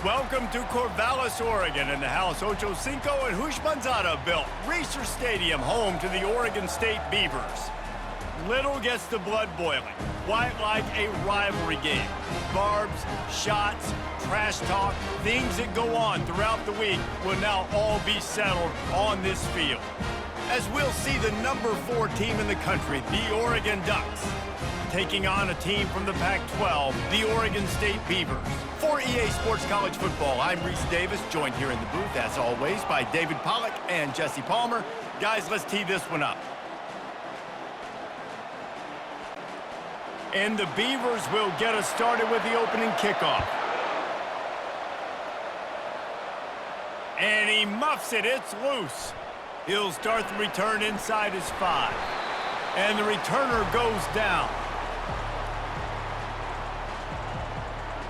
Welcome to Corvallis, Oregon, in the house Ocho Cinco and Hushmanzada built. Reser Stadium, home to the Oregon State Beavers. Little gets the blood boiling, quite like a rivalry game. Barbs, shots, trash talk, things that go on throughout the week will now all be settled on this field. As we'll see the number 4 team in the country, the Oregon Ducks, taking on a team from the Pac-12, the Oregon State Beavers. For EA Sports College Football, I'm Reese Davis, joined here in the booth, as always, by David Pollack and Jesse Palmer. Guys, let's tee this one up. And the Beavers will get us started with the opening kickoff. And he muffs it, it's loose. He'll start the return inside his 5. And the returner goes down.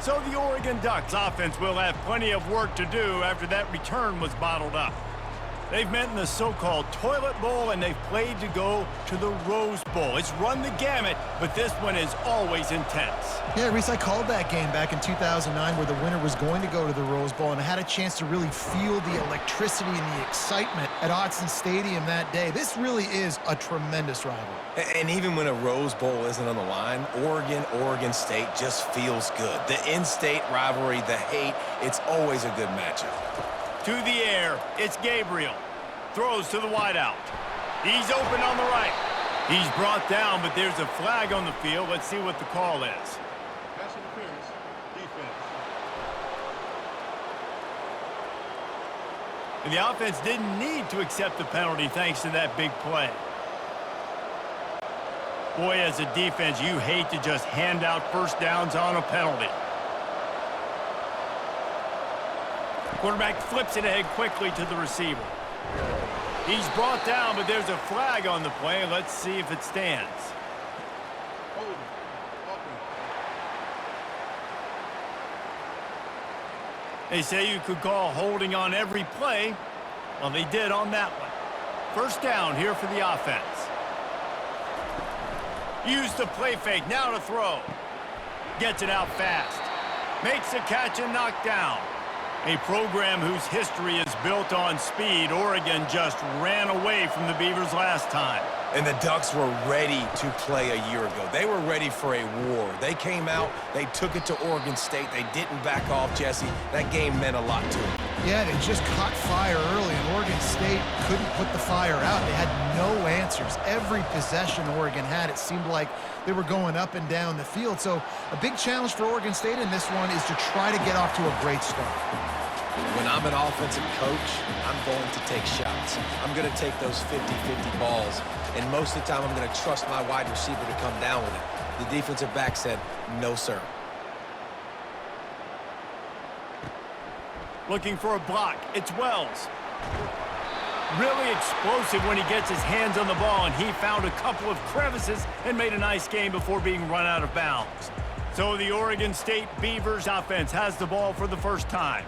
So the Oregon Ducks offense will have plenty of work to do after that return was bottled up. They've met in the so-called Toilet Bowl, and they've played to go to the Rose Bowl. It's run the gamut, but this one is always intense. Yeah, Reese, I called that game back in 2009 where the winner was going to go to the Rose Bowl, and I had a chance to really feel the electricity and the excitement at Autzen Stadium that day. This really is a tremendous rivalry. And even when a Rose Bowl isn't on the line, Oregon State just feels good. The in-state rivalry, the hate, it's always a good matchup. To the air, it's Gabriel. Throws to the wideout. He's open on the right. He's brought down, but there's a flag on the field. Let's see what the call is. Pass interference, defense. And the offense didn't need to accept the penalty thanks to that big play. Boy, as a defense, you hate to just hand out first downs on a penalty. Quarterback flips it ahead quickly to the receiver. He's brought down, but there's a flag on the play. Let's see if it stands. They say you could call holding on every play. Well, they did on that one. First down here for the offense. Use the play fake, now to throw. Gets it out fast. Makes a catch and knocked down. A program whose history is built on speed. Oregon just ran away from the Beavers last time. And the Ducks were ready to play a year ago. They were ready for a war. They came out, they took it to Oregon State. They didn't back off, Jesse. That game meant a lot to them. Yeah, they just caught fire early, and Oregon State couldn't put the fire out. They had no answers. Every possession Oregon had, it seemed like they were going up and down the field. So a big challenge for Oregon State in this one is to try to get off to a great start. When I'm an offensive coach, I'm going to take shots. I'm going to take those 50-50 balls, and most of the time I'm going to trust my wide receiver to come down with it. The defensive back said, no, sir. Looking for a block. It's Wells. Really explosive when he gets his hands on the ball, and he found a couple of crevices and made a nice game before being run out of bounds. So the Oregon State Beavers offense has the ball for the first time.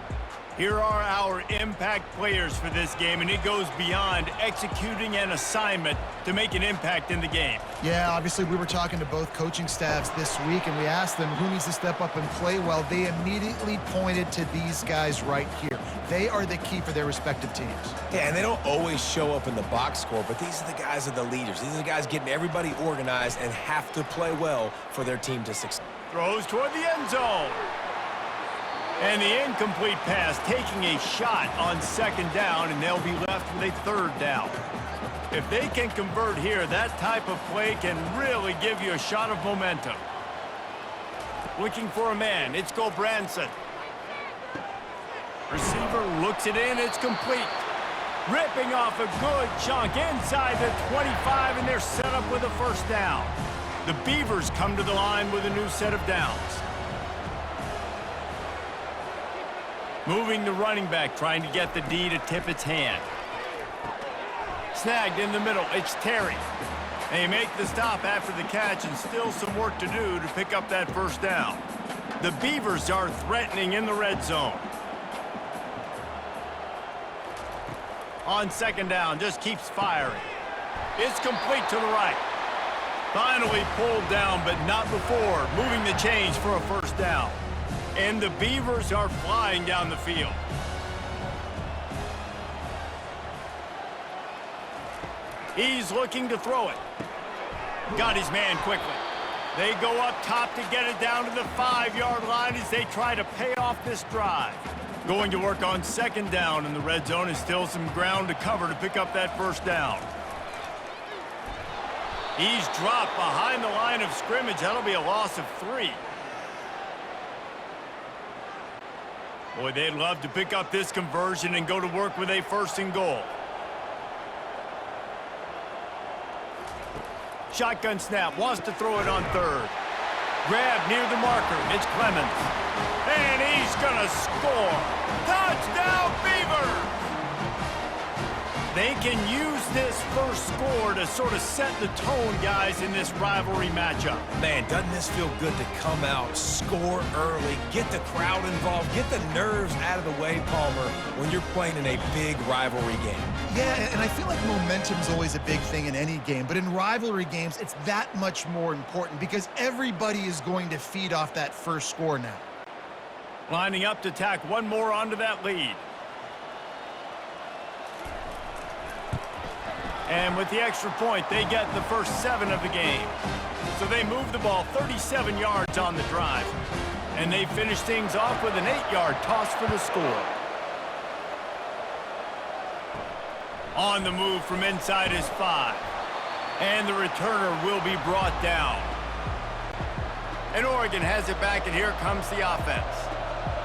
Here are our impact players for this game, and it goes beyond executing an assignment to make an impact in the game. Yeah, obviously we were talking to both coaching staffs this week, and we asked them who needs to step up and play well. They immediately pointed to these guys right here. They are the key for their respective teams. Yeah, and they don't always show up in the box score, but these are the guys that are the leaders. These are the guys getting everybody organized and have to play well for their team to succeed. Throws toward the end zone. And the incomplete pass taking a shot on second down, and they'll be left with a third down. If they can convert here, that type of play can really give you a shot of momentum. Looking for a man, it's Gulbranson. Receiver looks it in, it's complete. Ripping off a good chunk inside the 25, and they're set up with a first down. The Beavers come to the line with a new set of downs. Moving the running back, trying to get the D to tip its hand. Snagged in the middle, it's Terry. They make the stop after the catch, and still some work to do to pick up that first down. The Beavers are threatening in the red zone. On second down, just keeps firing. It's complete to the right. Finally pulled down, but not before moving the chains for a first down. and the Beavers are flying down the field. He's looking to throw it. Got his man quickly. They go up top to get it down to the 5-yard line as they try to pay off this drive. Going to work on second down in the red zone is still some ground to cover to pick up that first down. He's dropped behind the line of scrimmage. That'll be a loss of 3. Boy, they'd love to pick up this conversion and go to work with a 1st and goal. Shotgun snap, wants to throw it on 3rd. Grab near the marker, it's Clemens. And he's gonna score. Touchdown, Beavers! They can use this first score to sort of set the tone, guys, in this rivalry matchup. Man, doesn't this feel good to come out, score early, get the crowd involved, get the nerves out of the way, Palmer, when you're playing in a big rivalry game? Yeah, and I feel like momentum's always a big thing in any game, but in rivalry games, it's that much more important because everybody is going to feed off that first score now. Lining up to tack one more onto that lead. And with the extra point, they get the first 7 of the game. So they move the ball 37 yards on the drive. And they finish things off with an 8-yard toss for the score. On the move from inside his 5. And the returner will be brought down. And Oregon has it back, and here comes the offense.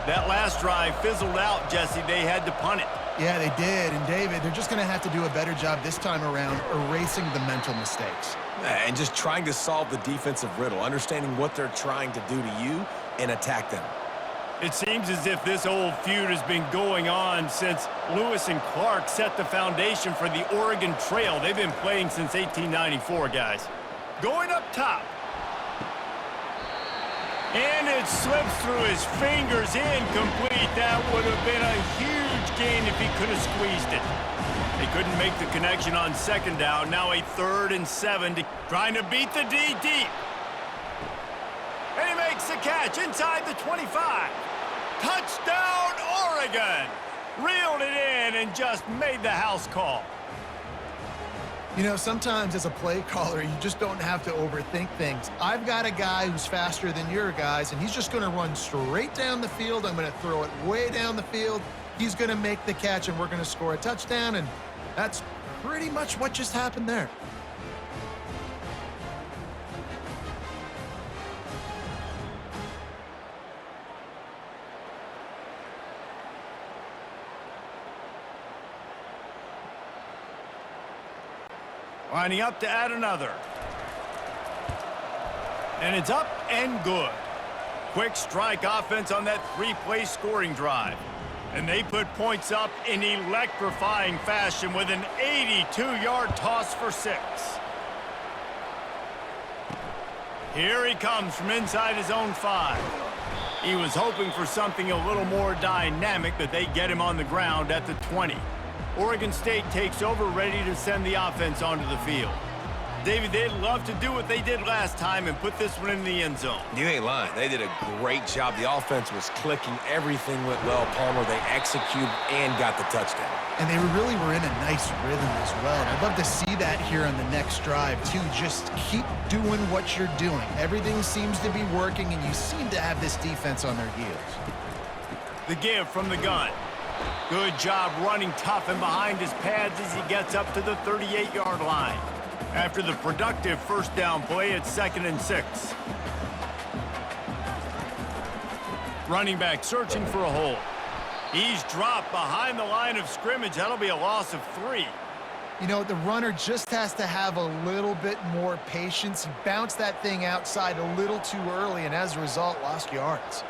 That last drive fizzled out, Jesse. They had to punt it. Yeah, they did. And, David, they're just going to have to do a better job this time around erasing the mental mistakes. And just trying to solve the defensive riddle, understanding what they're trying to do to you and attack them. It seems as if this old feud has been going on since Lewis and Clark set the foundation for the Oregon Trail. They've been playing since 1894, guys. Going up top. And it slips through his fingers, incomplete. That would have been a huge gain if he could have squeezed it. They couldn't make the connection on second down. Now a 3rd and 7, trying to beat the D deep. And he makes the catch inside the 25. Touchdown, Oregon! Reeled it in and just made the house call. You know, sometimes as a play caller, you just don't have to overthink things. I've got a guy who's faster than your guys, and he's just going to run straight down the field. I'm going to throw it way down the field. He's going to make the catch, and we're going to score a touchdown, and that's pretty much what just happened there. Lining up to add another. And it's up and good. Quick strike offense on that 3-play scoring drive. And they put points up in electrifying fashion with an 82-yard toss for 6. Here he comes from inside his own 5. He was hoping for something a little more dynamic, but they get him on the ground at the 20. Oregon State takes over, ready to send the offense onto the field. David, they'd love to do what they did last time and put this one in the end zone. You ain't lying. They did a great job. The offense was clicking. Everything went well, Palmer. They executed and got the touchdown. And they really were in a nice rhythm as well. And I'd love to see that here on the next drive, too. Just keep doing what you're doing. Everything seems to be working, and you seem to have this defense on their heels. The give from the gun. Good job running tough and behind his pads as he gets up to the 38-yard line. After the productive first down play, it's 2nd and 6. Running back searching for a hole. He's dropped behind the line of scrimmage. That'll be a loss of 3. You know, the runner just has to have a little bit more patience. He bounced that thing outside a little too early, and as a result, lost yards.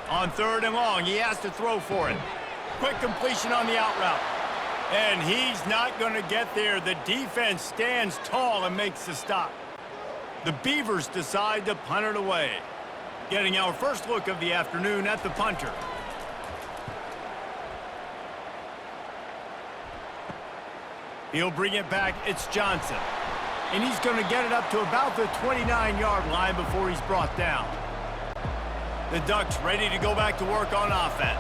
On 3rd and long, he has to throw for it. Quick completion on the out route. And he's not going to get there. The defense stands tall and makes the stop. The Beavers decide to punt it away. Getting our first look of the afternoon at the punter. He'll bring it back. It's Johnson. And he's going to get it up to about the 29-yard line before he's brought down. The Ducks ready to go back to work on offense.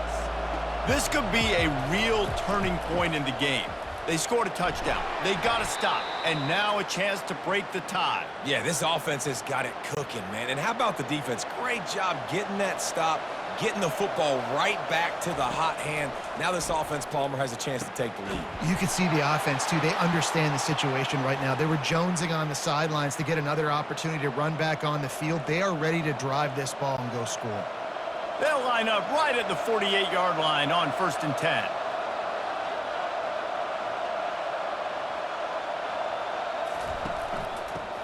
This could be a real turning point in the game. They scored a touchdown. They got to stop. And now a chance to break the tie. Yeah, this offense has got it cooking, man. And how about the defense? Great job getting that stop, getting the football right back to the hot hand. Now this offense, Palmer, has a chance to take the lead. You can see the offense, too. They understand the situation right now. They were jonesing on the sidelines to get another opportunity to run back on the field. They are ready to drive this ball and go score. They'll line up right at the 48-yard line on 1st and 10.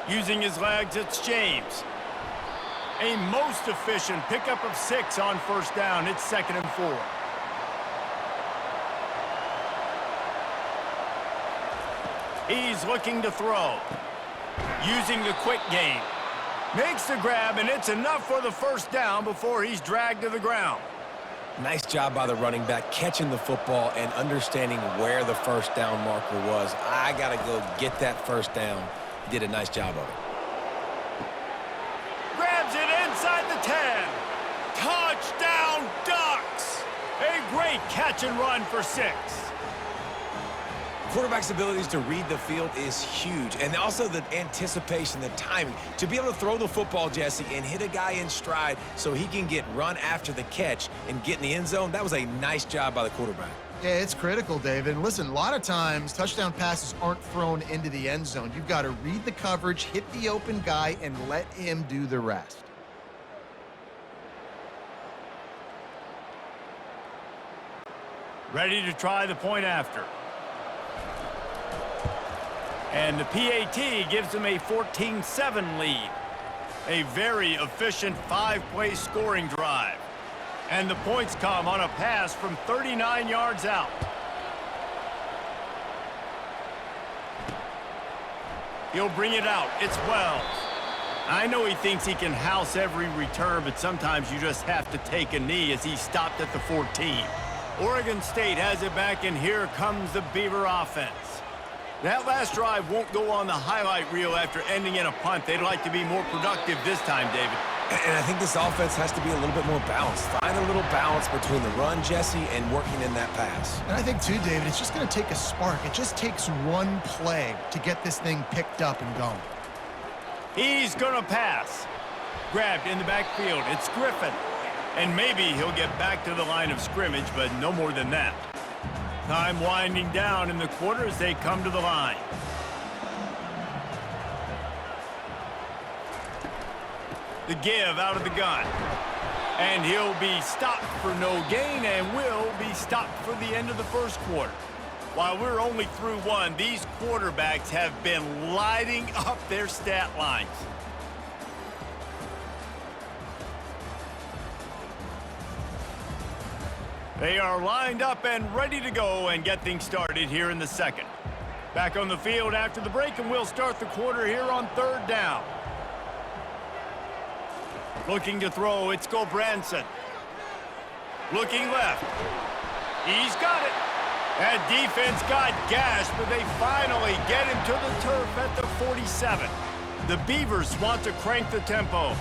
Using his legs, it's James. A most efficient pickup of 6 on 1st down. It's 2nd and 4. He's looking to throw. Using the quick game. Makes the grab, and it's enough for the 1st down before he's dragged to the ground. Nice job by the running back, catching the football and understanding where the 1st down marker was. I got to go get that 1st down. He did a nice job of it. Grabs it inside the 10. Touchdown, Ducks! A great catch and run for 6. Quarterback's abilities to read the field is huge, and also the anticipation, the timing. To be able to throw the football, Jesse, and hit a guy in stride so he can get run after the catch and get in the end zone, that was a nice job by the quarterback. Yeah, it's critical, David. And listen, a lot of times touchdown passes aren't thrown into the end zone. You've got to read the coverage, hit the open guy, and let him do the rest. Ready to try the point after. And the PAT gives them a 14-7 lead. A very efficient 5-play scoring drive. And the points come on a pass from 39 yards out. He'll bring it out. It's Wells. I know he thinks he can house every return, but sometimes you just have to take a knee as he stopped at the 14. Oregon State has it back, and here comes the Beaver offense. That last drive won't go on the highlight reel after ending in a punt. They'd like to be more productive this time, David. And I think this offense has to be a little bit more balanced. Find a little balance between the run, Jesse, and working in that pass. And I think, too, David, it's just going to take a spark. It just takes one play to get this thing picked up and going. He's going to pass. Grabbed in the backfield. It's Griffin. And maybe he'll get back to the line of scrimmage, but no more than that. Time winding down in the quarter as they come to the line. The give out of the gun. And he'll be stopped for no gain and will be stopped for the end of the 1st quarter. While we're only through 1, these quarterbacks have been lighting up their stat lines. They are lined up and ready to go and get things started here in the 2nd. Back on the field after the break, and we'll start the quarter here on 3rd down. Looking to throw, it's Gulbranson. Looking left. He's got it. That defense got gashed, but they finally get him to the turf at the 47. The Beavers want to crank the tempo.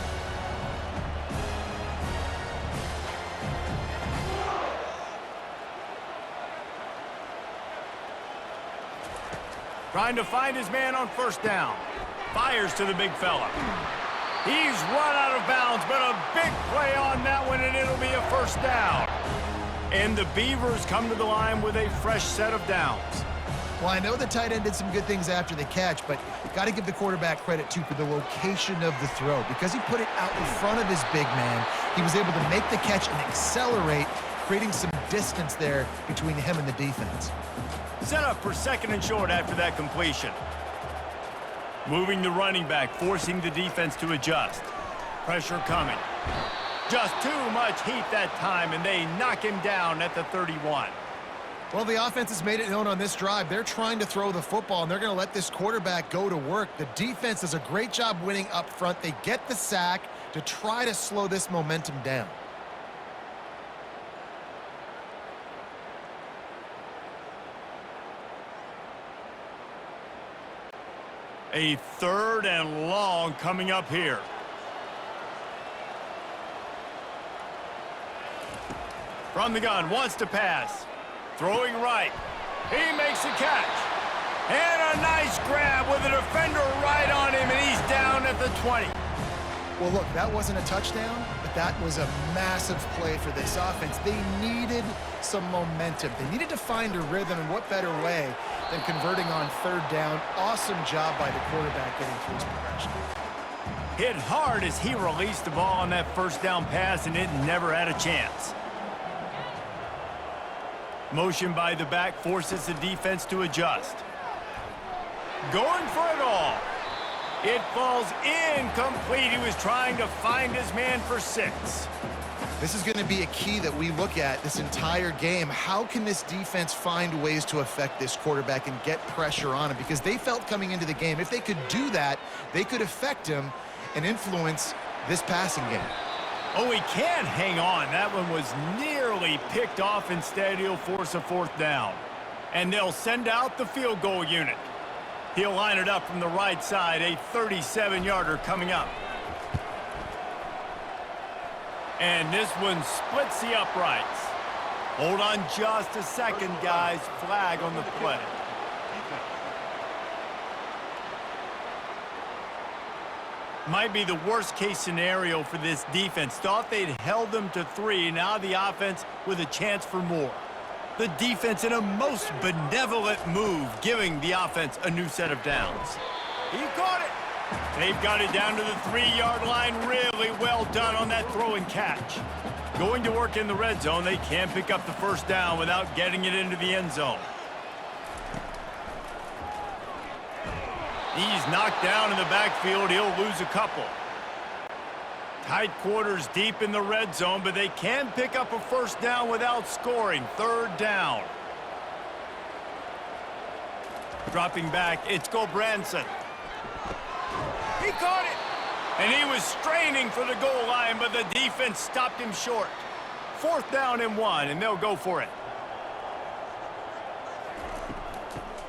Trying to find his man on 1st down. Fires to the big fella. He's run out of bounds, but a big play on that one, and it'll be a 1st down. And the Beavers come to the line with a fresh set of downs. Well, I know the tight end did some good things after the catch, but got to give the quarterback credit, too, for the location of the throw. Because he put it out in front of his big man, he was able to make the catch and accelerate, creating some distance there between him and the defense. Set up for 2nd and short after that completion. Moving the running back, forcing the defense to adjust. Pressure coming. Just too much heat that time, and they knock him down at the 31. Well, the offense has made it known on this drive. They're trying to throw the football, and they're going to let this quarterback go to work. The defense does a great job winning up front. They get the sack to try to slow this momentum down. A 3rd and long coming up here. From the gun, wants to pass. Throwing right. He makes a catch. And a nice grab with a defender right on him, and he's down at the 20. Well, look, that wasn't a touchdown, but that was a massive play for this offense. They needed some momentum. They needed to find a rhythm, and what better way than converting on third down. Awesome job by the quarterback getting through his progression. Hit hard as he released the ball on that first down pass, and it never had a chance. Motion by the back forces the defense to adjust. Going for it all. It falls incomplete. He was trying to find his man for 6. This is going to be a key that we look at this entire game. How can this defense find ways to affect this quarterback and get pressure on him? Because they felt coming into the game, if they could do that, they could affect him and influence this passing game. Oh, he can't hang on. That one was nearly picked off. Instead, he'll force a 4th down. And they'll send out the field goal unit. He'll line it up from the right side, a 37-yarder coming up. And this one splits the uprights. Hold on just a second, guys. Flag on the play. Might be the worst-case scenario for this defense. Thought they'd held them to 3. Now the offense with a chance for more. The defense in a most benevolent move, giving the offense a new set of downs. He caught it. They've got it down to the 3-yard line. Really well done on that throw and catch. Going to work in the red zone, they can't pick up the first down without getting it into the end zone. He's knocked down in the backfield. He'll lose a couple. Tight quarters deep in the red zone, but they can pick up a first down without scoring. 3rd down. Dropping back, it's Gulbranson. He caught it. And he was straining for the goal line, but the defense stopped him short. 4th down and 1, and they'll go for it.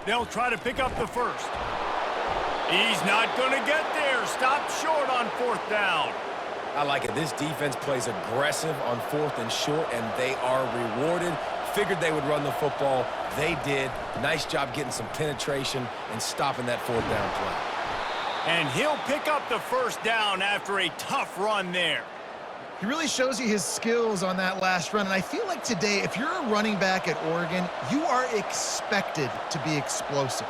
They'll try to pick up the first. He's not going to get there. Stop short on 4th down. I like it. This defense plays aggressive on 4th and short, and they are rewarded. Figured they would run the football. They did. Nice job getting some penetration and stopping that 4th down play. And he'll pick up the first down after a tough run there. He really shows you his skills on that last run, and I feel like today, if you're a running back at Oregon, you are expected to be explosive.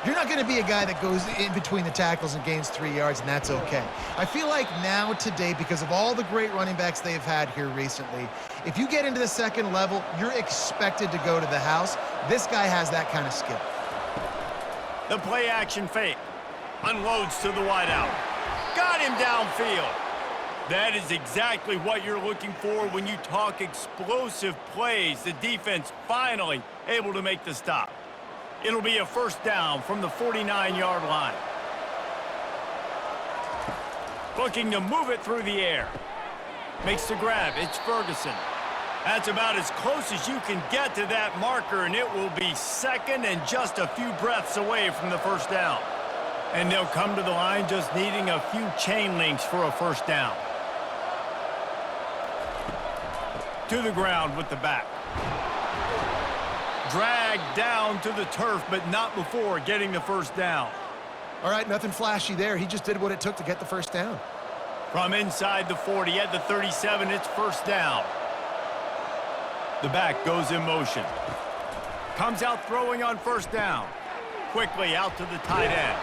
You're not going to be a guy that goes in between the tackles and gains 3 yards, and that's okay. I feel like now, today, because of all the great running backs they've had here recently, if you get into the second level, you're expected to go to the house. This guy has that kind of skill. The play action fake. Unloads to the wideout. Got him downfield. That is exactly what you're looking for when you talk explosive plays. The defense finally able to make the stop. It'll be a first down from the 49-yard line. Looking to move it through the air. Makes the grab. It's Ferguson. That's about as close as you can get to that marker, and it will be 2nd and just a few breaths away from the first down. And they'll come to the line just needing a few chain links for a first down. To the ground with the back. Dragged down to the turf, but not before getting the first down. All right, nothing flashy there. He just did what it took to get the first down. From inside the 40 at the 37, it's first down. The back goes in motion. Comes out throwing on first down. Quickly out to the tight end.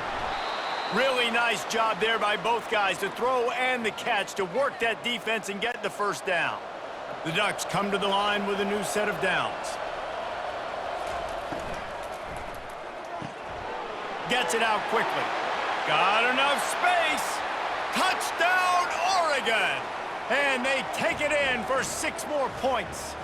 Really nice job there by both guys to throw and the catch to work that defense and get the first down. The Ducks come to the line with a new set of downs. Gets it out quickly. Got enough space. Touchdown, Oregon! And they take it in for 6 more points.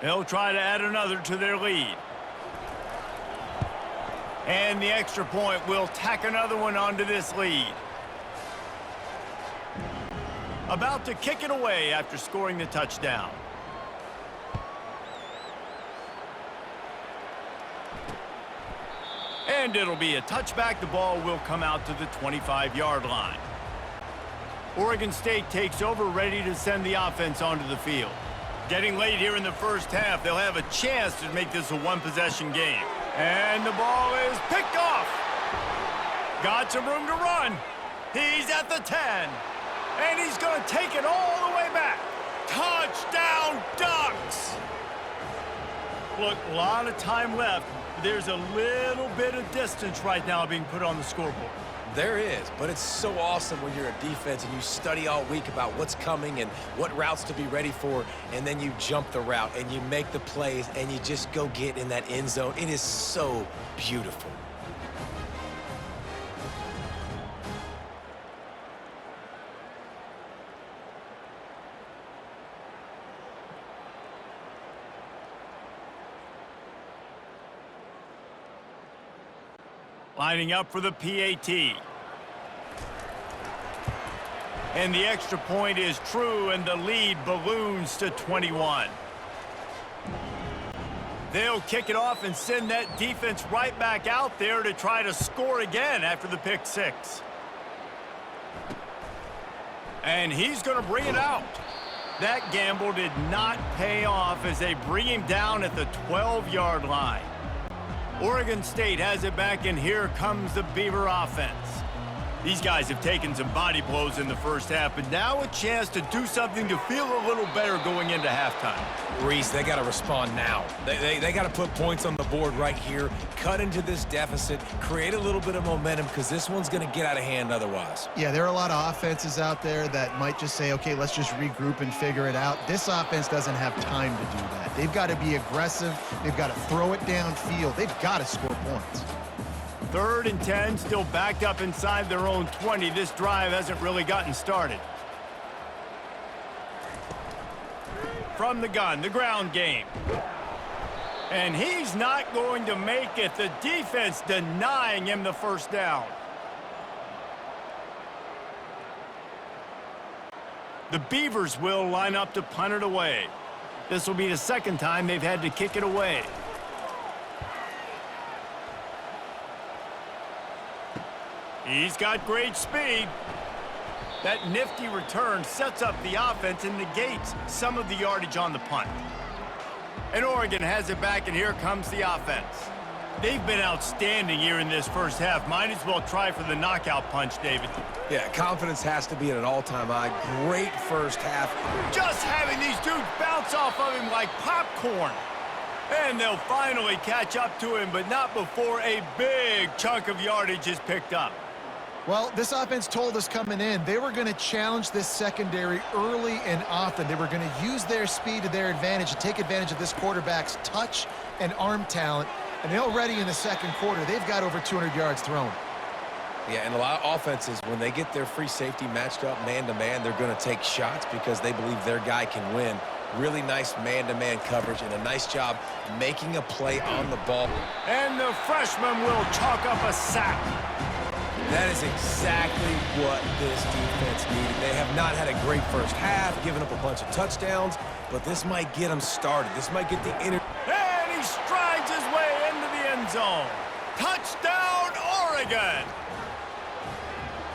They'll try to add another to their lead. And the extra point will tack another one onto this lead. About to kick it away after scoring the touchdown. And it'll be a touchback. The ball will come out to the 25-yard line. Oregon State takes over, ready to send the offense onto the field. Getting late here in the first half, they'll have a chance to make this a one-possession game. And the ball is picked off. Got some room to run. He's at the 10. And he's going to take it all the way back. Touchdown, Ducks! Look, a lot of time left. There's a little bit of distance right now being put on the scoreboard. There is, but it's so awesome when you're a defense and you study all week about what's coming and what routes to be ready for, and then you jump the route and you make the plays and you just go get in that end zone. It is so beautiful. Lining up for the PAT. And the extra point is true, and the lead balloons to 21. They'll kick it off and send that defense right back out there to try to score again after the pick six. And he's going to bring it out. That gamble did not pay off as they bring him down at the 12-yard line. Oregon State has it back, and here comes the Beaver offense. These guys have taken some body blows in the first half, but now a chance to do something to feel a little better going into halftime. Reese, they got to respond now. They got to put points on the board right here, cut into this deficit, create a little bit of momentum, because this one's going to get out of hand otherwise. Yeah, there are a lot of offenses out there that might just say, okay, let's just regroup and figure it out. This offense doesn't have time to do that. They've got to be aggressive. They've got to throw it downfield. They've got to score points. 3rd and 10, still backed up inside their own 20. This drive hasn't really gotten started. From the gun, the ground game. And he's not going to make it. The defense denying him the first down. The Beavers will line up to punt it away. This will be the second time they've had to kick it away. He's got great speed. That nifty return sets up the offense and negates some of the yardage on the punt. And Oregon has it back, and here comes the offense. They've been outstanding here in this first half. Might as well try for the knockout punch, David. Yeah, confidence has to be at an all-time high. Great first half. Just having these dudes bounce off of him like popcorn. And they'll finally catch up to him, but not before a big chunk of yardage is picked up. Well, this offense told us coming in they were going to challenge this secondary early and often. They were going to use their speed to their advantage and take advantage of this quarterback's touch and arm talent. And already in the second quarter, they've got over 200 yards thrown. Yeah, and a lot of offenses, when they get their free safety matched up man-to-man, they're going to take shots because they believe their guy can win. Really nice man-to-man coverage and a nice job making a play on the ball. And the freshman will chalk up a sack. That is exactly what this defense needed. They have not had a great first half, giving up a bunch of touchdowns, but this might get them started. This might get the inner. And he strides his way into the end zone. Touchdown, Oregon!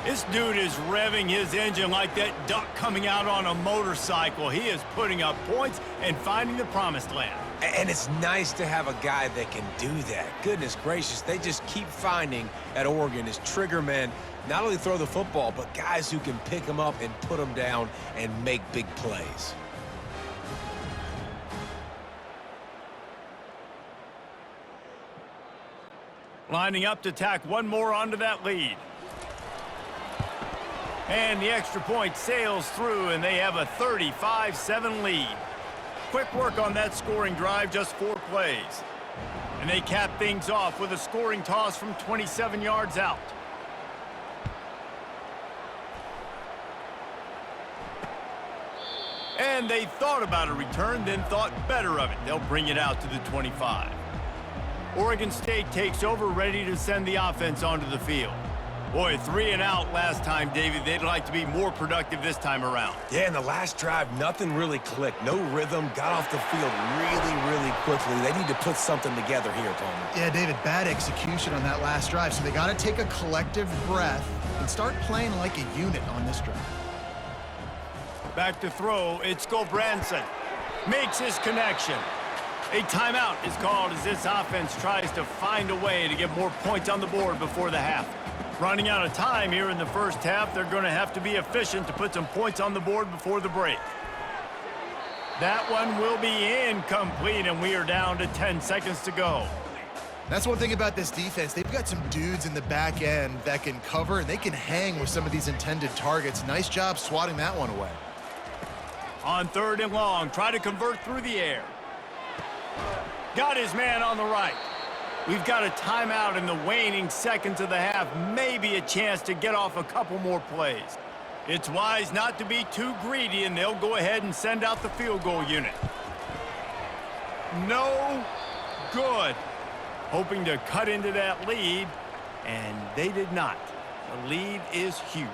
This dude is revving his engine like that duck coming out on a motorcycle. He is putting up points and finding the promised land. And it's nice to have a guy that can do that. Goodness gracious, they just keep finding at Oregon is trigger men, not only throw the football, but guys who can pick them up and put them down and make big plays. Lining up to tack one more onto that lead. And the extra point sails through, and they have a 35-7 lead. Quick work on that scoring drive, just 4 plays. And they cap things off with a scoring toss from 27 yards out. And when they thought about a return, then thought better of it. They'll bring it out to the 25. Oregon State takes over, ready to send the offense onto the field. Boy, 3 and out last time, David. They'd like to be more productive this time around. Yeah, in the last drive, nothing really clicked. No rhythm, got off the field really quickly. They need to put something together here, Palmer. Yeah, David, bad execution on that last drive, so they got to take a collective breath and start playing like a unit on this drive. Back to throw, it's Gulbranson. Makes his connection. A timeout is called as this offense tries to find a way to get more points on the board before the half. Running out of time here in the first half, they're going to have to be efficient to put some points on the board before the break. That one will be incomplete, and we are down to 10 seconds to go. That's one thing about this defense. They've got some dudes in the back end that can cover, and they can hang with some of these intended targets. Nice job swatting that one away. On 3rd and long, try to convert through the air. Got his man on the right. We've got a timeout in the waning seconds of the half. Maybe a chance to get off a couple more plays. It's wise not to be too greedy, and they'll go ahead and send out the field goal unit. No good. Hoping to cut into that lead, and they did not. The lead is huge.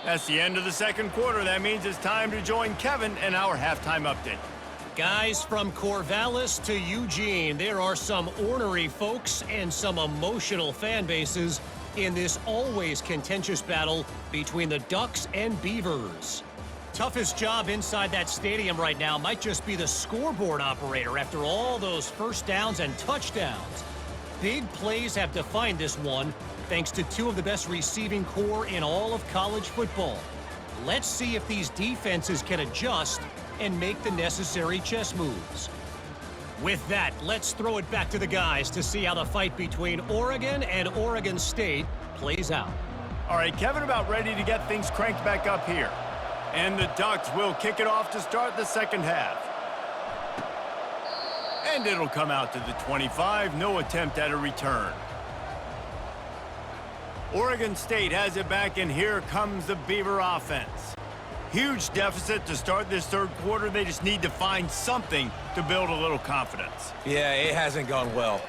That's the end of the second quarter. That means it's time to join Kevin in our halftime update. Guys, from Corvallis to Eugene, there are some ornery folks and some emotional fan bases in this always contentious battle between the Ducks and Beavers. Toughest job inside that stadium right now might just be the scoreboard operator after all those first downs and touchdowns. Big plays have defined this one, thanks to 2 of the best receiving corps in all of college football. Let's see if these defenses can adjust and make the necessary chess moves. With that, let's throw it back to the guys to see how the fight between Oregon and Oregon State plays out. All right, Kevin about ready to get things cranked back up here. And the Ducks will kick it off to start the second half. And it'll come out to the 25. No attempt at a return. Oregon State has it back, and here comes the Beaver offense. Huge deficit to start this third quarter. They just need to find something to build a little confidence. Yeah, it hasn't gone well.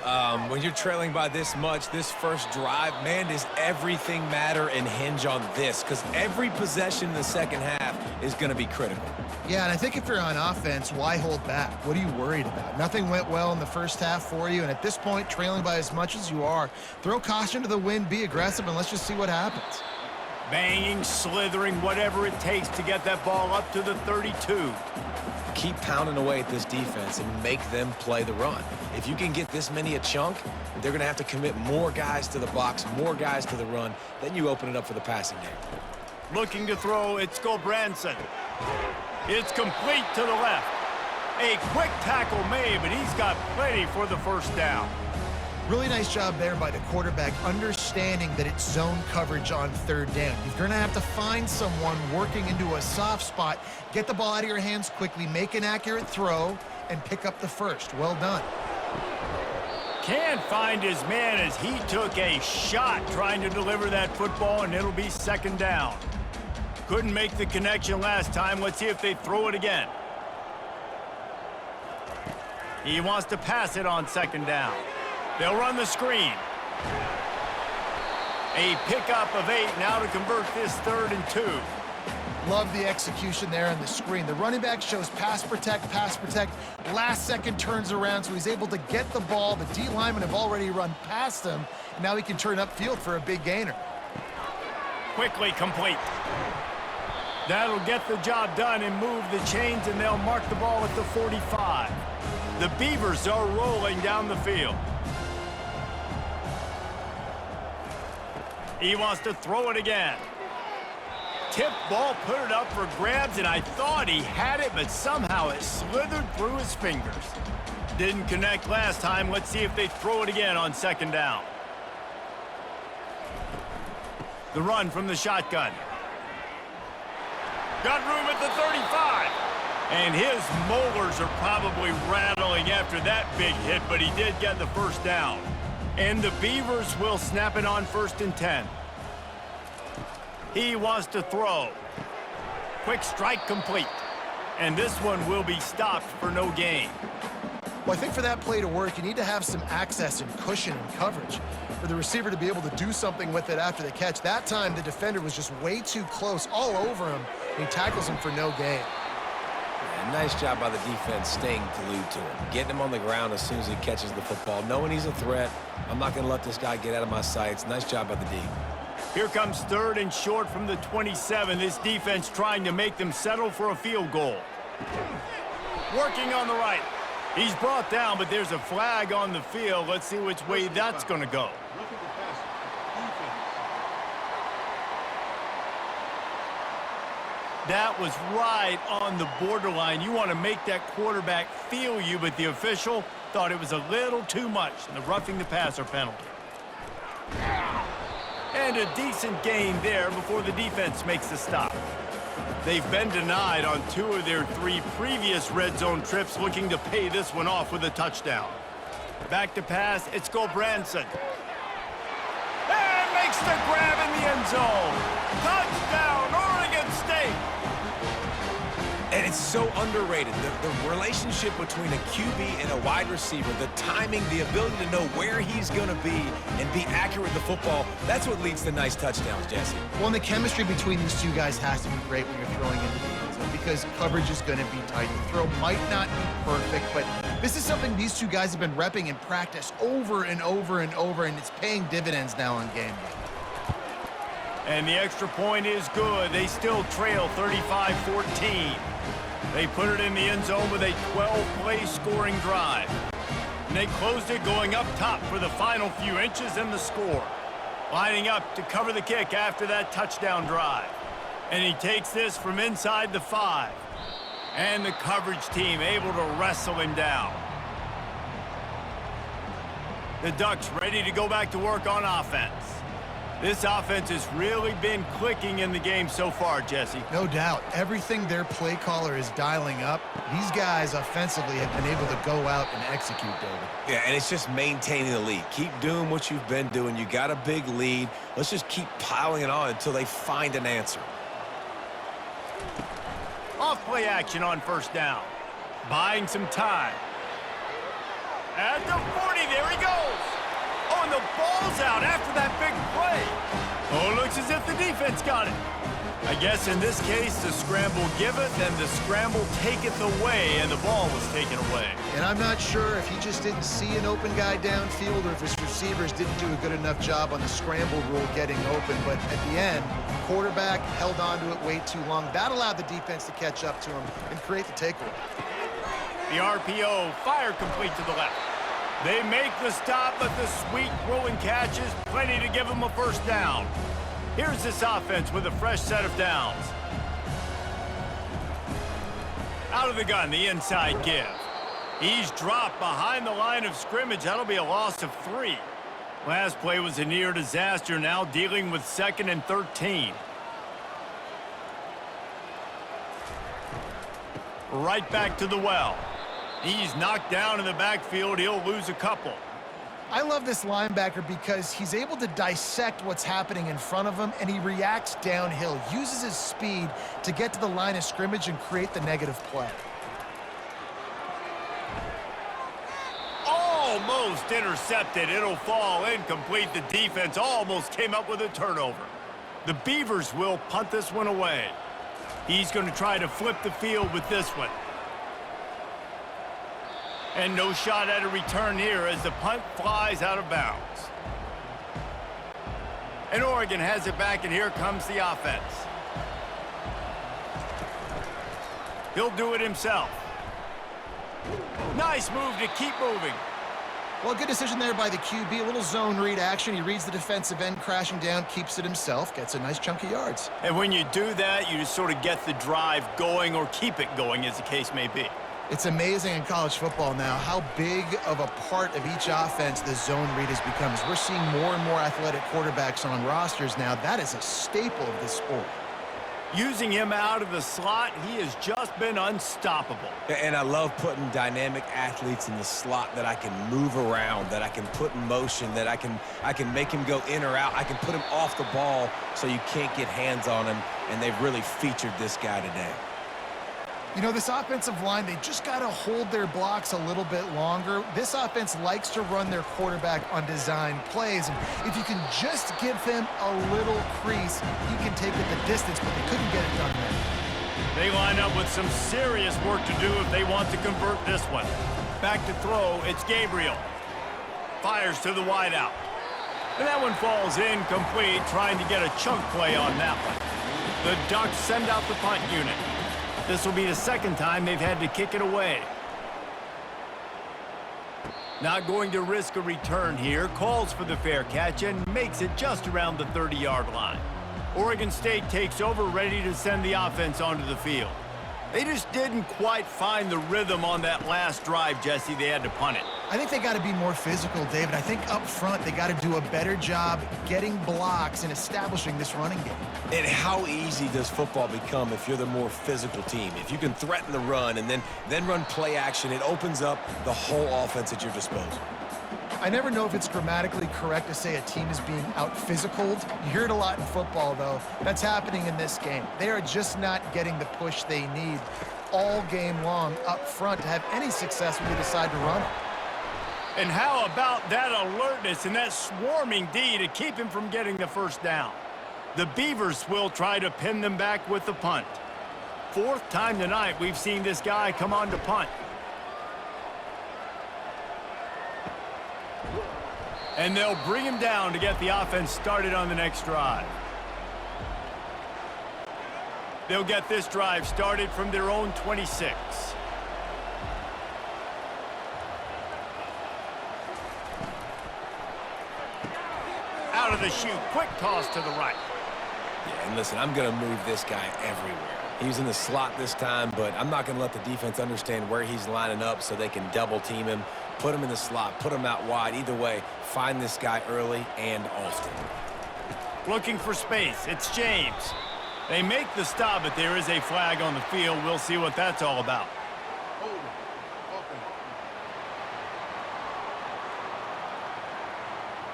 When you're trailing by this much, this first drive, man, does everything matter and hinge on this? Because every possession in the second half is going to be critical. Yeah, and I think if you're on offense, why hold back? What are you worried about? Nothing went well in the first half for you, and at this point, trailing by as much as you are, throw caution to the wind, be aggressive, and let's just see what happens. Banging, slithering, whatever it takes to get that ball up to the 32. Keep pounding away at this defense and make them play the run. If you can get this many a chunk, they're going to have to commit more guys to the box, more guys to the run. Then you open it up for the passing game. Looking to throw, it's Gulbranson. It's complete to the left. A quick tackle made, but he's got plenty for the first down. Really nice job there by the quarterback, understanding that it's zone coverage on third down. You're going to have to find someone working into a soft spot, get the ball out of your hands quickly, make an accurate throw, and pick up the first. Well done. Can't find his man as he took a shot trying to deliver that football, and it'll be second down. Couldn't make the connection last time. Let's see if they throw it again. He wants to pass it on second down. They'll run the screen. A pickup of 8 now to convert this 3rd and 2. Love the execution there on the screen. The running back shows pass protect. Last second turns around, so he's able to get the ball. The D linemen have already run past him, and now he can turn upfield for a big gainer. Quickly complete. That'll get the job done and move the chains, and they'll mark the ball at the 45. The Beavers are rolling down the field. He wants to throw it again. Tip ball, put it up for grabs, and I thought he had it, but somehow it slithered through his fingers. Didn't connect last time. Let's see if they throw it again on second down. The run from the shotgun. Got room at the 35. And his molars are probably rattling after that big hit, but he did get the first down. And the Beavers will snap it on 1st and 10. He wants to throw. Quick strike complete. And this one will be stopped for no gain. Well, I think for that play to work, you need to have some access and cushion and coverage for the receiver to be able to do something with it after the catch. That time, the defender was just way too close, all over him, and he tackles him for no gain. Yeah, nice job by the defense staying glued to him, getting him on the ground as soon as he catches the football, knowing he's a threat. I'm not going to let this guy get out of my sights. Nice job by the D. Here comes 3rd and short from the 27. This defense trying to make them settle for a field goal. Working on the right. He's brought down, but there's a flag on the field. Let's see which way that's going to go. That was right on the borderline. You want to make that quarterback feel you, but the official thought it was a little too much in the roughing the passer penalty. And a decent gain there before the defense makes the stop. They've been denied on 2 of their 3 previous red zone trips, looking to pay this one off with a touchdown. Back to pass, it's Gulbranson. And makes the grab in the end zone. Touchdown, Oregon State. And it's so underrated. The relationship between a QB and a wide receiver, the timing, the ability to know where he's going to be and be accurate with the football, that's what leads to nice touchdowns, Jesse. Well, and the chemistry between these two guys has to be great when you're throwing into the end zone because coverage is going to be tight. The throw might not be perfect, but this is something these two guys have been repping in practice over and over and over, and it's paying dividends now on game day. And the extra point is good. They still trail 35-14. They put it in the end zone with a 12-play scoring drive. And they closed it going up top for the final few inches in the score. Lining up to cover the kick after that touchdown drive. And he takes this from inside the 5. And the coverage team able to wrestle him down. The Ducks ready to go back to work on offense. This offense has really been clicking in the game so far, Jesse. No doubt. Everything their play caller is dialing up, these guys offensively have been able to go out and execute, David. Yeah, and it's just maintaining the lead. Keep doing what you've been doing. You got a big lead. Let's just keep piling it on until they find an answer. Off play action on 1st down. Buying some time. At the 40, there he goes. Oh, and the ball's out after that big play. Oh, it looks as if the defense got it. I guess in this case, the scramble giveth and the scramble taketh away, and the ball was taken away. And I'm not sure if he just didn't see an open guy downfield or if his receivers didn't do a good enough job on the scramble rule getting open. But at the end, quarterback held on to it way too long. That allowed the defense to catch up to him and create the takeaway. The RPO fire complete to the left. They make the stop, but the sweet throw and catch is plenty to give them a 1st down. Here's this offense with a fresh set of downs. Out of the gun, the inside give. He's dropped behind the line of scrimmage. That'll be a loss of 3. Last play was a near disaster, now dealing with 2nd and 13. Right back to the well. He's knocked down in the backfield. He'll lose a couple. I love this linebacker because he's able to dissect what's happening in front of him, and he reacts downhill, uses his speed to get to the line of scrimmage and create the negative play. Almost intercepted. It'll fall incomplete. The defense almost came up with a turnover. The Beavers will punt this one away. He's going to try to flip the field with this one. And no shot at a return here as the punt flies out of bounds. And Oregon has it back, and here comes the offense. He'll do it himself. Nice move to keep moving. Well, good decision there by the QB. A little zone read action. He reads the defensive end crashing down, keeps it himself, gets a nice chunk of yards. And when you do that, you just sort of get the drive going or keep it going, as the case may be. It's amazing in college football now how big of a part of each offense the zone read has become. As we're seeing more and more athletic quarterbacks on rosters now, that is a staple of this sport. Using him out of the slot, he has just been unstoppable. And I love putting dynamic athletes in the slot that I can move around, that I can put in motion, that I can make him go in or out. I can put him off the ball so you can't get hands on him, and they've really featured this guy today. You know, this offensive line, they just got to hold their blocks a little bit longer. This offense likes to run their quarterback on design plays, and if you can just give him a little crease, he can take it the distance, but they couldn't get it done there. They line up with some serious work to do if they want to convert this one. Back to throw, it's Gabriel. Fires to the wideout. And that one falls incomplete, trying to get a chunk play on that one. The Ducks send out the punt unit. This will be the second time they've had to kick it away. Not going to risk a return here. Calls for the fair catch and makes it just around the 30-yard line. Oregon State takes over, ready to send the offense onto the field. They just didn't quite find the rhythm on that last drive, Jesse. They had to punt it. I think they got to be more physical, David. I think up front they got to do a better job getting blocks and establishing this running game. And how easy does football become if you're the more physical team? If you can threaten the run and then run play action, it opens up the whole offense at your disposal. I never know if it's grammatically correct to say a team is being out-physicaled. You hear it a lot in football, though. That's happening in this game. They are just not getting the push they need all game long up front to have any success when they decide to run it. And how about that alertness and that swarming D to keep him from getting the first down? The Beavers will try to pin them back with the punt. Fourth time tonight we've seen this guy come on to punt. And they'll bring him down to get the offense started on the next drive. They'll get this drive started from their own 26. Out of the chute, quick toss to the right. Yeah, and listen, I'm going to move this guy everywhere. He's in the slot this time, but I'm not going to let the defense understand where he's lining up so they can double team him, put him in the slot, put him out wide. Either way, find this guy early and often. Looking for space, it's James. They make the stop, but there is a flag on the field. We'll see what that's all about. Holding. Offense.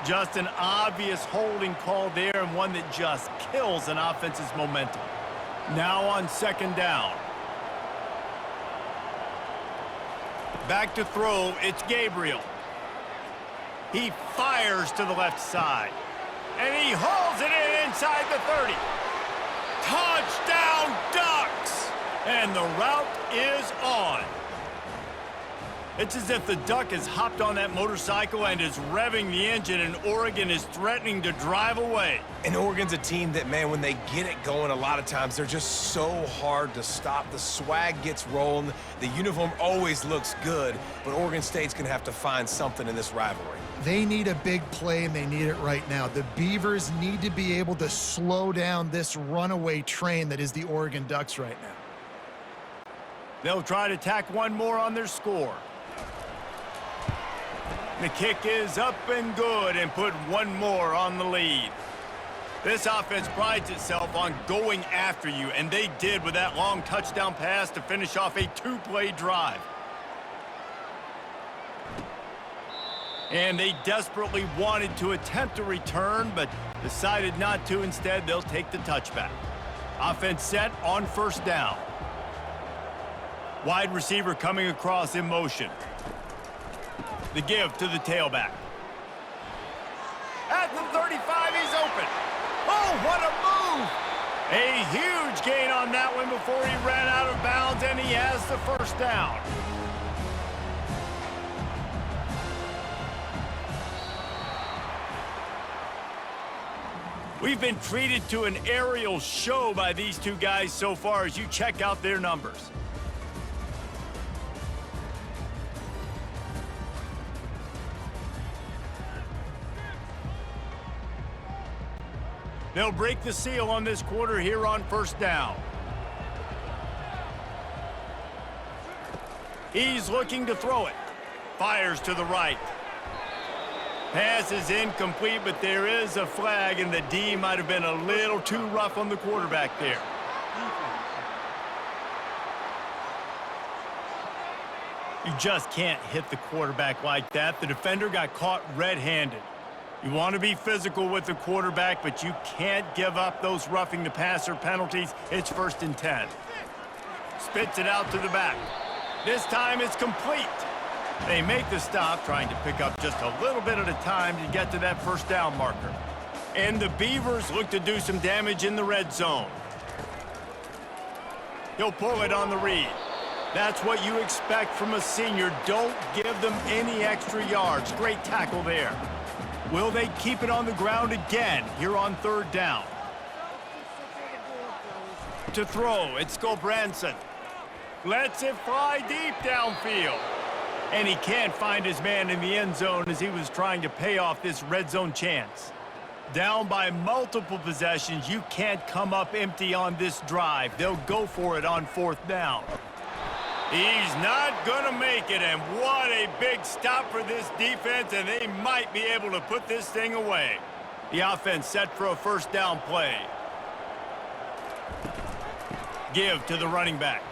Just an obvious holding call there, and one that just kills an offense's momentum. Now on second down. Back to throw, it's Gabriel. He fires to the left side. And he hauls it in inside the 30. Touchdown, Ducks! And the route is on. It's as if the Duck has hopped on that motorcycle and is revving the engine, and Oregon is threatening to drive away. And Oregon's a team that, man, when they get it going, a lot of times they're just so hard to stop. The swag gets rolling. The uniform always looks good, but Oregon State's going to have to find something in this rivalry. They need a big play, and they need it right now. The Beavers need to be able to slow down this runaway train that is the Oregon Ducks right now. They'll try to tack one more on their score. The kick is up and good and put one more on the lead. This offense prides itself on going after you, and they did with that long touchdown pass to finish off a two-play drive. And they desperately wanted to attempt a return, but decided not to. Instead, they'll take the touchback. Offense set on first down. Wide receiver coming across in motion. The give to the tailback. At the 35, he's open. Oh, what a move! A huge gain on that one before he ran out of bounds, and he has the first down. We've been treated to an aerial show by these two guys so far as you check out their numbers. They'll break the seal on this quarter here on first down. He's looking to throw it. Fires to the right. Pass is incomplete, but there is a flag, and the D might have been a little too rough on the quarterback there. You just can't hit the quarterback like that. The defender got caught red-handed. You want to be physical with the quarterback, but you can't give up those roughing the passer penalties. It's 1st and 10. Spits it out to the back. This time it's complete. They make the stop, trying to pick up just a little bit at a time to get to that 1st down marker. And the Beavers look to do some damage in the red zone. He'll pull it on the read. That's what you expect from a senior. Don't give them any extra yards. Great tackle there. Will they keep it on the ground again here on 3rd down? To throw, it's Gulbranson. Lets it fly deep downfield. And he can't find his man in the end zone as he was trying to pay off this red zone chance. Down by multiple possessions, you can't come up empty on this drive. They'll go for it on 4th down. He's not going to make it, and what a big stop for this defense, and they might be able to put this thing away. The offense set for a 1st down play. Give to the running back.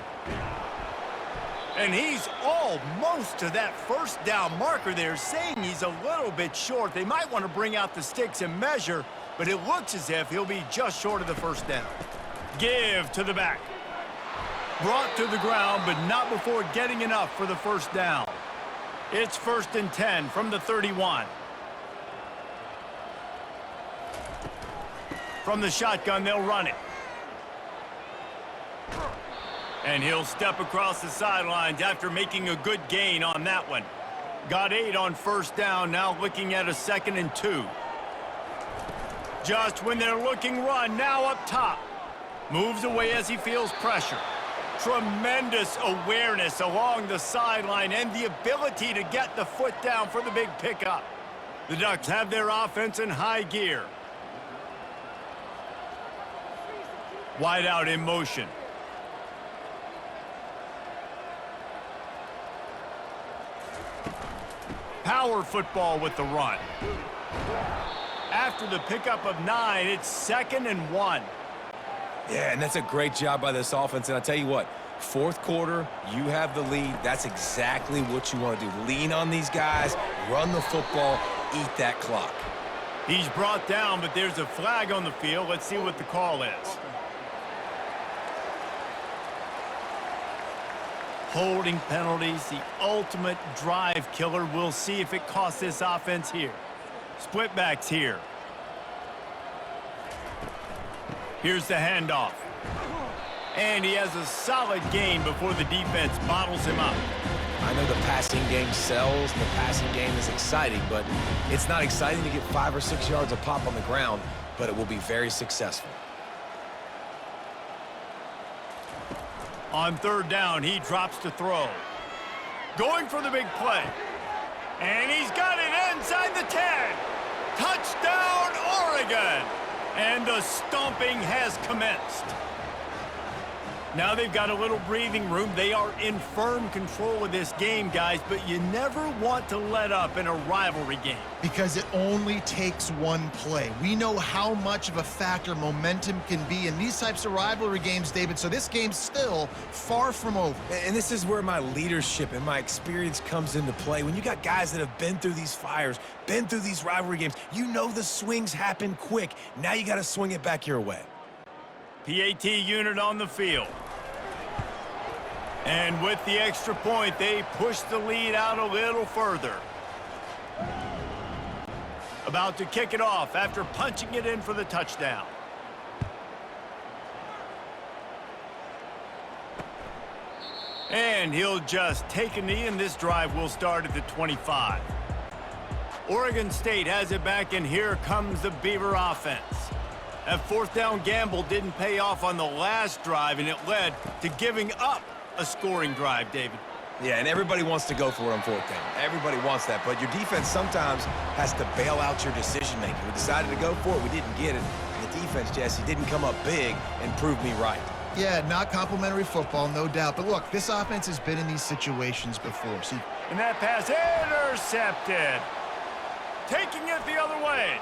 And he's almost to that 1st down marker there, saying he's a little bit short. They might want to bring out the sticks and measure, but it looks as if he'll be just short of the 1st down. Give to the back. Brought to the ground, but not before getting enough for the 1st down. It's 1st and 10 from the 31. From the shotgun, they'll run it. And he'll step across the sidelines after making a good gain on that one. Got 8 on 1st down, now looking at a 2nd and 2. Just when they're looking run, now up top. Moves away as he feels pressure. Tremendous awareness along the sideline and the ability to get the foot down for the big pickup. The Ducks have their offense in high gear. Wide out in motion. Power football with the run. After the pickup of 9, it's 2nd and 1. Yeah, and that's a great job by this offense. And I'll tell you what, 4th quarter, you have the lead. That's exactly what you want to do. Lean on these guys, run the football, eat that clock. He's brought down, but there's a flag on the field. Let's see what the call is. Holding penalties, the ultimate drive killer. We'll see if it costs this offense here. Split backs here. Here's the handoff. And he has a solid gain before the defense bottles him up. I know the passing game sells, and the passing game is exciting, but it's not exciting to get 5 or 6 yards a pop on the ground, but it will be very successful. On 3rd down, he drops to throw. Going for the big play. And he's got it inside the 10. Touchdown, Oregon! And the stomping has commenced. Now they've got a little breathing room. They are in firm control of this game, guys, but you never want to let up in a rivalry game. Because it only takes one play. We know how much of a factor momentum can be in these types of rivalry games, David, so this game's still far from over. And this is where my leadership and my experience comes into play. When you got guys that have been through these fires, been through these rivalry games, you know the swings happen quick. Now you got to swing it back your way. PAT unit on the field. And with the extra point, they push the lead out a little further. About to kick it off after punching it in for the touchdown. And he'll just take a knee, and this drive will start at the 25. Oregon State has it back, and here comes the Beaver offense. That 4th down gamble didn't pay off on the last drive, and it led to giving up a scoring drive, David. Yeah, and everybody wants to go for it on 4th down. Everybody wants that, but your defense sometimes has to bail out your decision-making. We decided to go for it. We didn't get it. And the defense, Jesse, didn't come up big and prove me right. Yeah, not complimentary football, no doubt. But look, this offense has been in these situations before. See, and that pass intercepted. Taking it the other way.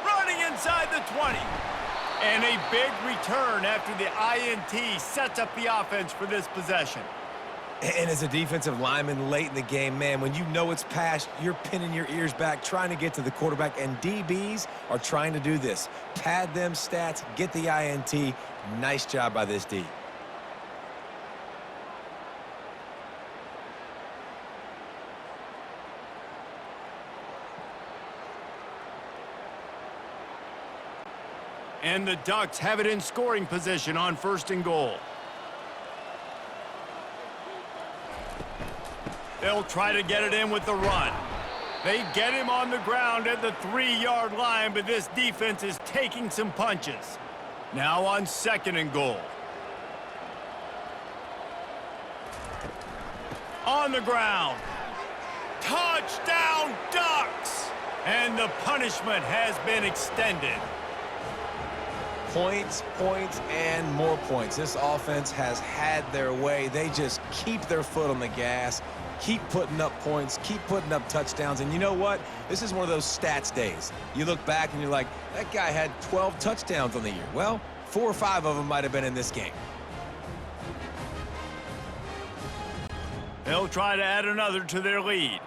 Running inside the 20. And a big return after the INT sets up the offense for this possession. And as a defensive lineman late in the game, man, when you know it's passed, you're pinning your ears back, trying to get to the quarterback, and DBs are trying to do this. Pad them stats, get the INT. Nice job by this D. And the Ducks have it in scoring position on 1st and goal. They'll try to get it in with the run. They get him on the ground at the 3-yard line, but this defense is taking some punches. Now on 2nd and goal. On the ground. Touchdown, Ducks! And the punishment has been extended. Points, points, and more points. This offense has had their way. They just keep their foot on the gas, keep putting up points, keep putting up touchdowns. And you know what? This is one of those stats days. You look back and you're like, that guy had 12 touchdowns on the year. Well, 4 or 5 of them might have been in this game. They'll try to add another to their lead.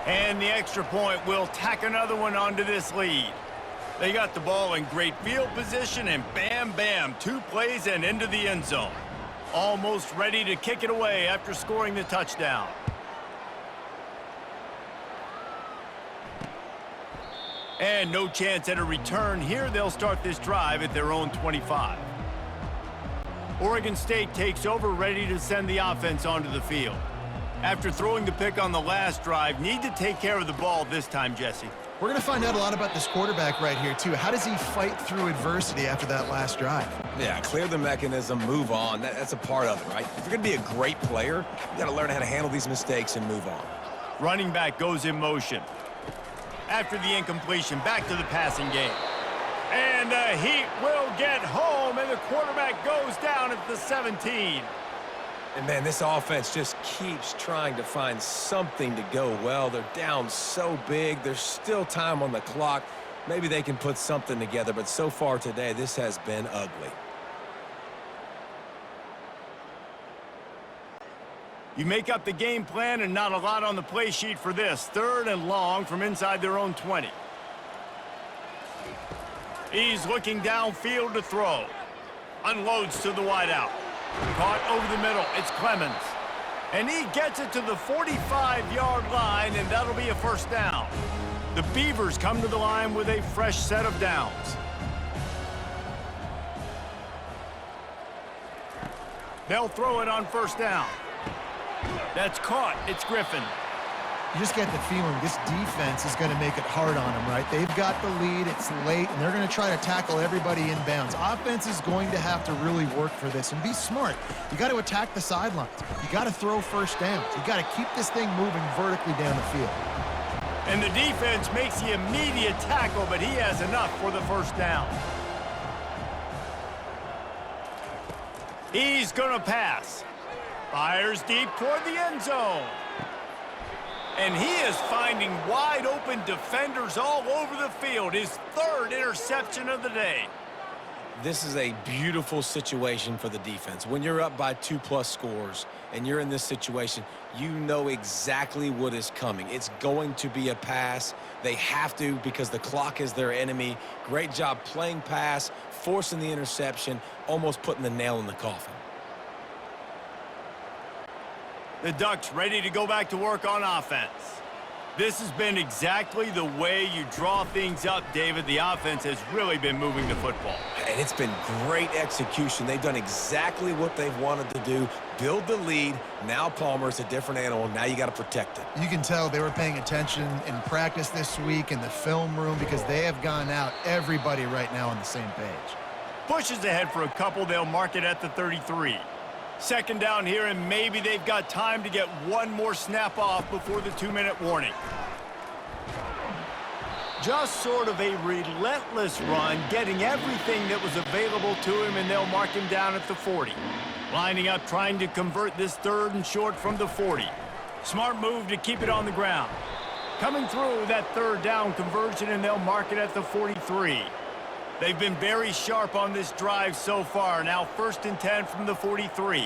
And the extra point will tack another one onto this lead. They got the ball in great field position, and bam, bam, 2 plays and into the end zone. Almost ready to kick it away after scoring the touchdown. And no chance at a return here. They'll start this drive at their own 25. Oregon State takes over, ready to send the offense onto the field. After throwing the pick on the last drive, need to take care of the ball this time, Jesse. We're going to find out a lot about this quarterback right here, too. How does he fight through adversity after that last drive? Yeah, clear the mechanism, move on. That's a part of it, right? If you're going to be a great player, you got to learn how to handle these mistakes and move on. Running back goes in motion. After the incompletion, back to the passing game. And the Heat will get home, and the quarterback goes down at the 17. And, man, this offense just keeps trying to find something to go well. They're down so big. There's still time on the clock. Maybe they can put something together, but so far today, this has been ugly. You make up the game plan and not a lot on the play sheet for this. 3rd and long from inside their own 20. He's looking downfield to throw. Unloads to the wideout. Caught over the middle. It's Clemens. And he gets it to the 45-yard line, and that'll be a 1st down. The Beavers come to the line with a fresh set of downs. They'll throw it on 1st down. That's caught. It's Griffin. You just get the feeling this defense is going to make it hard on them, right? They've got the lead, it's late, and they're going to try to tackle everybody inbounds. Offense is going to have to really work for this and be smart. You got to attack the sidelines. You got to throw 1st downs. You got to keep this thing moving vertically down the field. And the defense makes the immediate tackle, but he has enough for the 1st down. He's going to pass. Fires deep toward the end zone. And he is finding wide open defenders all over the field. His 3rd interception of the day. This is a beautiful situation for the defense. When you're up by 2+ scores and you're in this situation, you know exactly what is coming. It's going to be a pass. They have to because the clock is their enemy. Great job playing pass, forcing the interception, almost putting the nail in the coffin. The Ducks ready to go back to work on offense. This has been exactly the way you draw things up, David. The offense has really been moving the football. And it's been great execution. They've done exactly what they've wanted to do. Build the lead. Now Palmer's a different animal. Now you got to protect it. You can tell they were paying attention in practice this week in the film room because they have gone out, everybody right now on the same page. Pushes ahead for a couple. They'll mark it at the 33. 2nd down here, and maybe they've got time to get one more snap off before the 2-minute warning. Just sort of a relentless run, getting everything that was available to him, and they'll mark him down at the 40. Lining up, trying to convert this 3rd and short from the 40. Smart move to keep it on the ground. Coming through that third down conversion, and they'll mark it at the 43. They've been very sharp on this drive so far. Now 1st and 10 from the 43.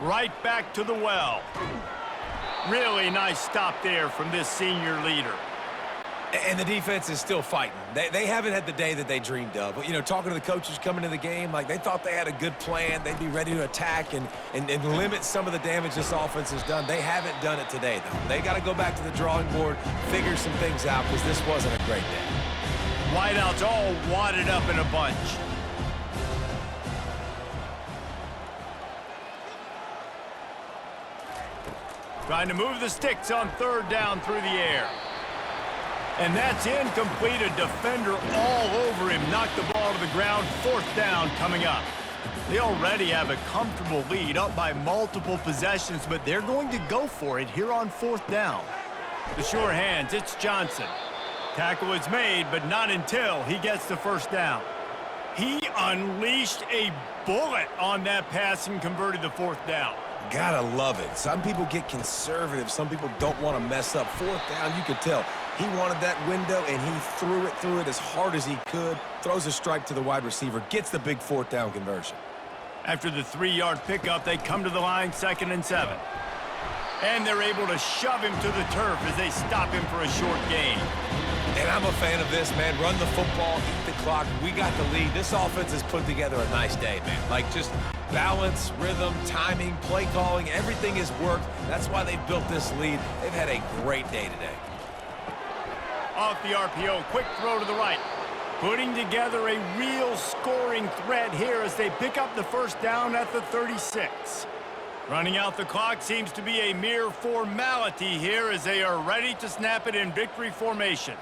Right back to the well. Really nice stop there from this senior leader. And the defense is still fighting. They haven't had the day that they dreamed of. But, you know, talking to the coaches coming to the game, like they thought they had a good plan. They'd be ready to attack and limit some of the damage this offense has done. They haven't done it today, though. They got to go back to the drawing board, figure some things out, because this wasn't a great day. Wideouts all wadded up in a bunch. Trying to move the sticks on 3rd down through the air. And that's incomplete. A defender all over him. Knocked the ball to the ground. 4th down coming up. They already have a comfortable lead, up by multiple possessions, but they're going to go for it here on 4th down. The sure hands, it's Johnson. Tackle is made, but not until he gets the 1st down. He unleashed a bullet on that pass and converted the 4th down. Gotta love it. Some people get conservative. Some people don't want to mess up. 4th down, you could tell. He wanted that window, and he threw it as hard as he could. Throws a strike to the wide receiver. Gets the big 4th down conversion. After the 3-yard pickup, they come to the line 2nd and 7. And they're able to shove him to the turf as they stop him for a short gain. And I'm a fan of this, man. Run the football, eat the clock. We got the lead. This offense has put together a nice day, man. Like, just balance, rhythm, timing, play calling, everything has worked. That's why they've built this lead. They've had a great day today. Off the RPO, quick throw to the right. Putting together a real scoring threat here as they pick up the 1st down at the 36. Running out the clock seems to be a mere formality here as they are ready to snap it in victory formation.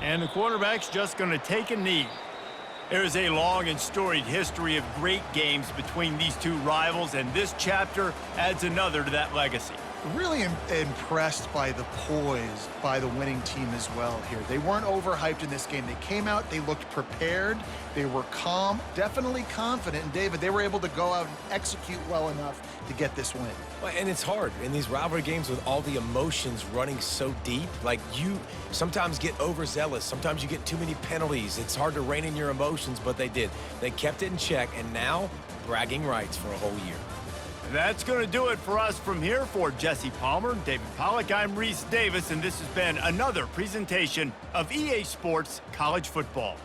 And the quarterback's just going to take a knee. There's a long and storied history of great games between these two rivals, and this chapter adds another to that legacy. Really impressed by the poise by the winning team as well here. They weren't overhyped in this game. They came out, they looked prepared, they were calm, definitely confident. And David, they were able to go out and execute well enough to get this win. Well, and it's hard in these rivalry games with all the emotions running so deep. Like, you sometimes get overzealous. Sometimes you get too many penalties. It's hard to rein in your emotions, but they did. They kept it in check, and now bragging rights for a whole year. That's going to do it for us from here. For Jesse Palmer, David Pollack, I'm Reese Davis, and this has been another presentation of EA Sports College Football.